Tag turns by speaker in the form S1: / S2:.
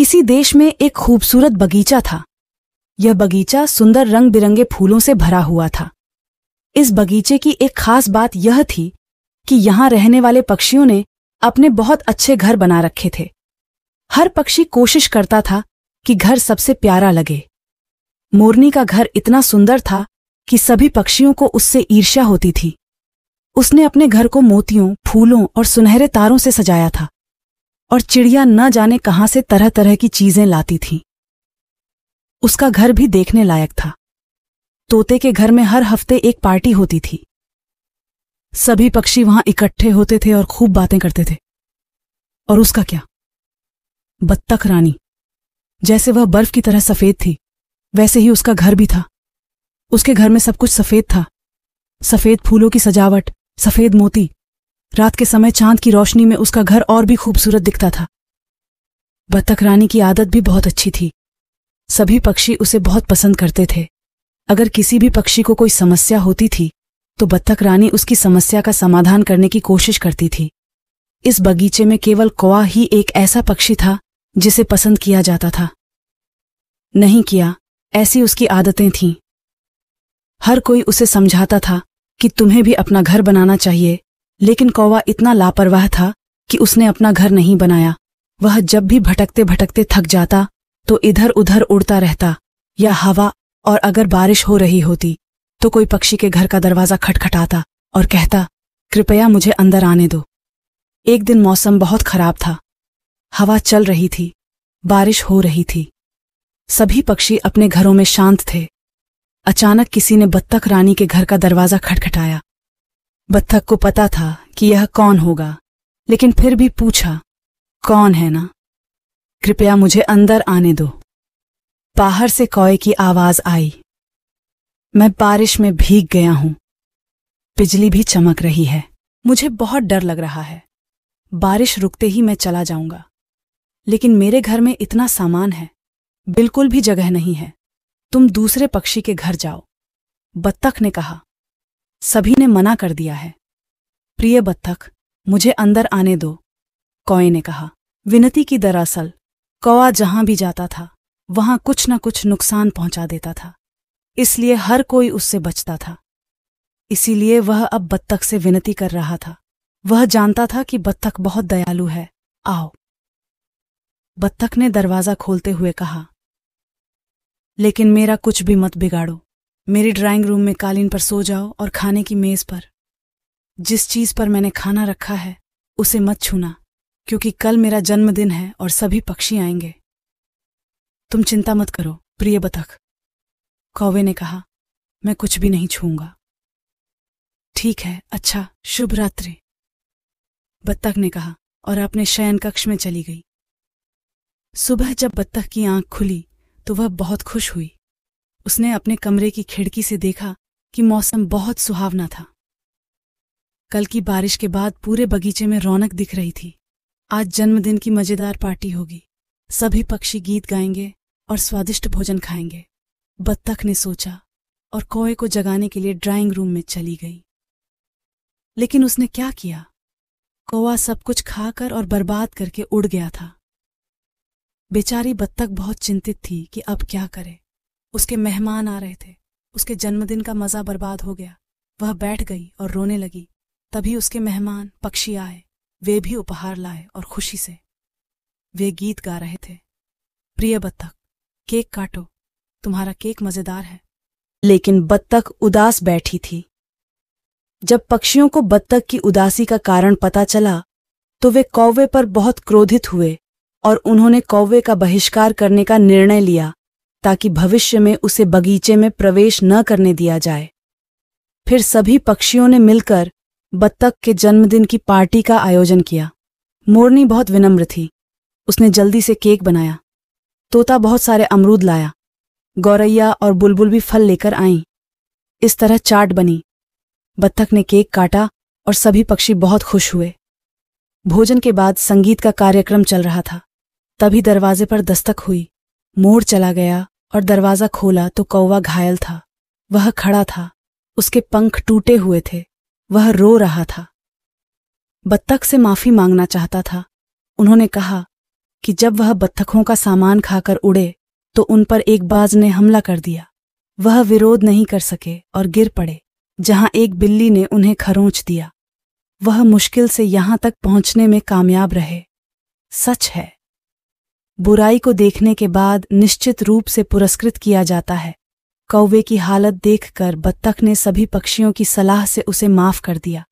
S1: किसी देश में एक खूबसूरत बगीचा था। यह बगीचा सुंदर रंग बिरंगे फूलों से भरा हुआ था। इस बगीचे की एक खास बात यह थी कि यहाँ रहने वाले पक्षियों ने अपने बहुत अच्छे घर बना रखे थे। हर पक्षी कोशिश करता था कि घर सबसे प्यारा लगे। मोरनी का घर इतना सुंदर था कि सभी पक्षियों को उससे ईर्ष्या होती थी। उसने अपने घर को मोतियों, फूलों और सुनहरे तारों से सजाया था और चिड़िया न जाने कहां से तरह तरह की चीजें लाती थीं। उसका घर भी देखने लायक था। तोते के घर में हर हफ्ते एक पार्टी होती थी। सभी पक्षी वहां इकट्ठे होते थे और खूब बातें करते थे। और उसका क्या, बत्तख रानी, जैसे वह बर्फ की तरह सफेद थी वैसे ही उसका घर भी था। उसके घर में सब कुछ सफेद था। सफेद फूलों की सजावट, सफेद मोती। रात के समय चांद की रोशनी में उसका घर और भी खूबसूरत दिखता था। बत्तख रानी की आदत भी बहुत अच्छी थी। सभी पक्षी उसे बहुत पसंद करते थे। अगर किसी भी पक्षी को कोई समस्या होती थी तो बत्तख रानी उसकी समस्या का समाधान करने की कोशिश करती थी। इस बगीचे में केवल कौवा ही एक ऐसा पक्षी था जिसे पसंद किया जाता था। नहीं किया, ऐसी उसकी आदतें थीं। हर कोई उसे समझाता था कि तुम्हें भी अपना घर बनाना चाहिए, लेकिन कौवा इतना लापरवाह था कि उसने अपना घर नहीं बनाया। वह जब भी भटकते भटकते थक जाता तो इधर उधर उड़ता रहता, या हवा और अगर बारिश हो रही होती तो कोई पक्षी के घर का दरवाजा खटखटाता और कहता, कृपया मुझे अंदर आने दो। एक दिन मौसम बहुत खराब था। हवा चल रही थी, बारिश हो रही थी। सभी पक्षी अपने घरों में शांत थे। अचानक किसी ने बत्तख रानी के घर का दरवाजा खटखटाया। बत्तख को पता था कि यह कौन होगा, लेकिन फिर भी पूछा, कौन है ना? कृपया मुझे अंदर आने दो। बाहर से कौवे की आवाज आई, मैं बारिश में भीग गया हूं। बिजली भी चमक रही है। मुझे बहुत डर लग रहा है। बारिश रुकते ही मैं चला जाऊंगा, लेकिन मेरे घर में इतना सामान है, बिल्कुल भी जगह नहीं है। तुम दूसरे पक्षी के घर जाओ। बत्तख ने कहा। सभी ने मना कर दिया है। प्रिय बत्तख, मुझे अंदर आने दो, कौवे ने कहा। विनती की दरअसल कौवा जहां भी जाता था वहां कुछ न कुछ नुकसान पहुंचा देता था, इसलिए हर कोई उससे बचता था। इसीलिए वह अब बत्तख से विनती कर रहा था। वह जानता था कि बत्तख बहुत दयालु है। आओ। बत्तख ने दरवाजा खोलते हुए कहा, लेकिन मेरा कुछ भी मत बिगाड़ो। मेरी ड्राइंग रूम में कालीन पर सो जाओ और खाने की मेज पर जिस चीज पर मैंने खाना रखा है उसे मत छूना, क्योंकि कल मेरा जन्मदिन है और सभी पक्षी आएंगे। तुम चिंता मत करो प्रिय बत्तख, कौवे ने कहा। मैं कुछ भी नहीं छूऊंगा। ठीक है, अच्छा, शुभ रात्रि, बत्तख ने कहा और अपने शयन कक्ष में चली गई। सुबह जब बत्तख की आंख खुली तो वह बहुत खुश हुई। उसने अपने कमरे की खिड़की से देखा कि मौसम बहुत सुहावना था। कल की बारिश के बाद पूरे बगीचे में रौनक दिख रही थी। आज जन्मदिन की मजेदार पार्टी होगी। सभी पक्षी गीत गाएंगे और स्वादिष्ट भोजन खाएंगे। बत्तख ने सोचा और कौवे को जगाने के लिए ड्राइंग रूम में चली गई। लेकिन उसने क्या किया? कौवा सब कुछ खाकर और बर्बाद करके उड़ गया था। बेचारी बत्तख बहुत चिंतित थी कि अब क्या करे। उसके मेहमान आ रहे थे। उसके जन्मदिन का मजा बर्बाद हो गया। वह बैठ गई और रोने लगी। तभी उसके मेहमान पक्षी आए। वे भी उपहार लाए और खुशी से वे गीत गा रहे थे। प्रिय बत्तख, केक काटो, तुम्हारा केक मजेदार है। लेकिन बत्तख उदास बैठी थी। जब पक्षियों को बत्तख की उदासी का कारण पता चला तो वे कौवे पर बहुत क्रोधित हुए और उन्होंने कौवे का बहिष्कार करने का निर्णय लिया ताकि भविष्य में उसे बगीचे में प्रवेश न करने दिया जाए। फिर सभी पक्षियों ने मिलकर बत्तख के जन्मदिन की पार्टी का आयोजन किया। मोरनी बहुत विनम्र थी। उसने जल्दी से केक बनाया। तोता बहुत सारे अमरूद लाया। गौरैया और बुलबुल भी फल लेकर आईं। इस तरह चाट बनी। बत्तख ने केक काटा और सभी पक्षी बहुत खुश हुए। भोजन के बाद संगीत का कार्यक्रम चल रहा था। तभी दरवाजे पर दस्तक हुई। मोर चला गया और दरवाजा खोला तो कौवा घायल था। वह खड़ा था। उसके पंख टूटे हुए थे। वह रो रहा था। बत्तख से माफी मांगना चाहता था। उन्होंने कहा कि जब वह बत्तखों का सामान खाकर उड़े तो उन पर एक बाज ने हमला कर दिया। वह विरोध नहीं कर सके और गिर पड़े, जहां एक बिल्ली ने उन्हें खरोंच दिया। वह मुश्किल से यहां तक पहुंचने में कामयाब रहे। सच है, बुराई को देखने के बाद निश्चित रूप से पुरस्कृत किया जाता है। कौवे की हालत देखकर बत्तख ने सभी पक्षियों की सलाह से उसे माफ कर दिया।